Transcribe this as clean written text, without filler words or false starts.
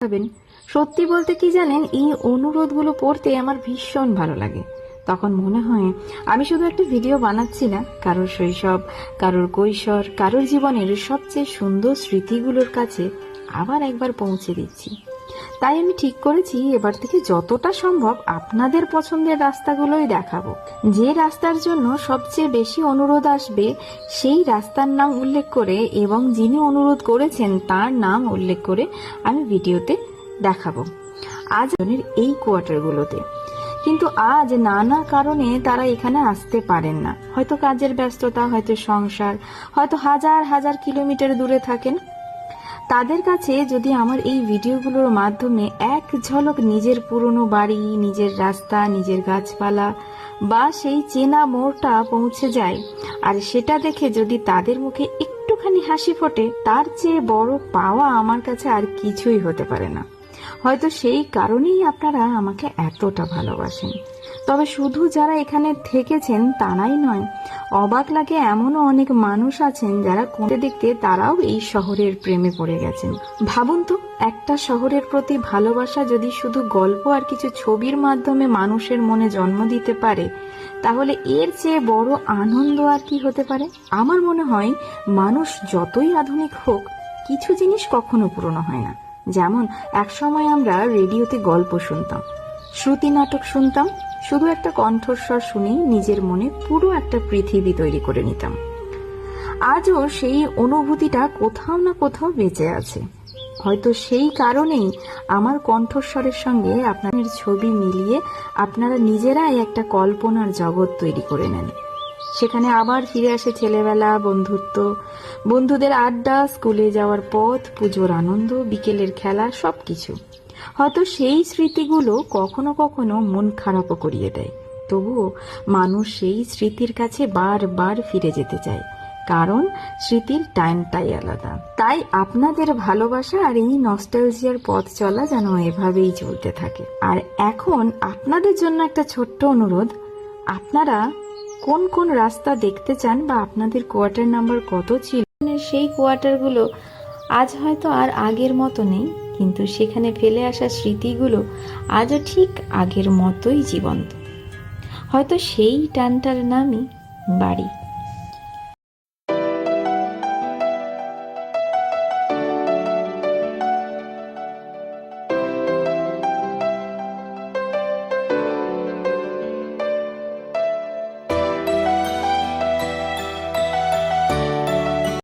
ভাবেন। সত্যি বলতে কি জানেন, এই অনুরোধগুলো পড়তে আমার ভীষণ ভালো লাগে। তখন মনে হয় আমি শুধু একটা ভিডিও বানাচ্ছি না, কারোর শৈশব, কারোর কৈশোর, কারোর জীবনের সবচেয়ে সুন্দর স্মৃতিগুলোর কাছে আবার একবার পৌঁছে দিচ্ছি। তাই আমি ঠিক করেছি এবার থেকে যতটা সম্ভব আপনাদের পছন্দের রাস্তাগুলোই দেখাবো। যে রাস্তার জন্য সবচেয়ে বেশি অনুরোধ আসবে সেই রাস্তার নাম উল্লেখ করে এবং যিনি অনুরোধ করেছেন তার নাম উল্লেখ করে আমি ভিডিওতে দেখাবো আজ এই কোয়ার্টারগুলোতে। কিন্তু আজ নানা কারণে তারা এখানে আসতে পারেন না। হয়তো কাজের ব্যস্ততা, হয়তো সংসার, হয়তো হাজার হাজার কিলোমিটার দূরে থাকেন। তাদের কাছে যদি আমার এই ভিডিওগুলোর মাধ্যমে এক ঝলক নিজের পুরনো বাড়ি, নিজের রাস্তা, নিজের গাছপালা বা সেই চেনা মোড়টা পৌঁছে যায়, আর সেটা দেখে যদি তাদের মুখে একটুখানি হাসি ফোটে, তার চেয়ে বড় পাওয়া আমার কাছে আর কিছুই হতে পারে না। হয়তো সেই কারণেই আপনারা আমাকে এতটা ভালোবাসেন। তবে শুধু যারা এখানে থেকেছেন তারাই নয়, অবাক লাগে এমনও অনেক মানুষ আছেন যারা কোনটা দেখতে তারাও এই শহরের প্রেমে পড়ে গেছেন। ভাবুন তো, একটা শহরের প্রতি ভালোবাসা যদি শুধু গল্প আর কিছু ছবির মাধ্যমে মানুষের মনে জন্ম দিতে পারে, তাহলে এর চেয়ে বড় আনন্দ আর কি হতে পারে? আমার মনে হয় মানুষ যতই আধুনিক হোক, কিছু জিনিস কখনো পুরনো হয় না। যেমন একসময় আমরা রেডিওতে গল্প শুনতাম, শ্রুতি নাটক শুনতাম, শুধু একটা কণ্ঠস্বর শুনেই নিজের মনে পুরো একটা পৃথিবী তৈরি করে নিতাম। আজও সেই অনুভূতিটা কোথাও না কোথাও বেঁচে আছে। হয়তো সেই কারণেই আমার কণ্ঠস্বরের সঙ্গে আপনাদের ছবি মিলিয়ে আপনারা নিজেরাই একটা কল্পনার জগৎ তৈরি করে নেন। সেখানে আবার ফিরে আসে ছেলেবেলা, বন্ধুত্ব, বন্ধুদের আড্ডা, স্কুলে যাওয়ার পথ, পুজোর আনন্দ, বিকেলের খেলা, সবকিছু। হয়তো সেই স্মৃতিগুলো কখনো কখনো মন খারাপও করিয়ে দেয়, তবুও মানুষ সেই স্মৃতির কাছে বারবার ফিরে যেতে চায়, কারণ স্মৃতির টাইমটাই আলাদা। তাই আপনাদের ভালোবাসা আর এই নস্টালজিয়ার পথ চলা যেন এভাবেই চলতে থাকে। আর এখন আপনাদের জন্য একটা ছোট্ট অনুরোধ, আপনারা কোন কোন রাস্তা দেখতে চান বা আপনাদের কোয়ার্টার নাম্বার কত ছিল, সেই কোয়ার্টারগুলো আজ হয়তো আর আগের মতো নেই, কিন্তু সেখানে ফেলে আসা স্মৃতিগুলো আজও ঠিক আগের মতোই জীবন্ত। হয়তো সেই টানটার নামই বাড়ি।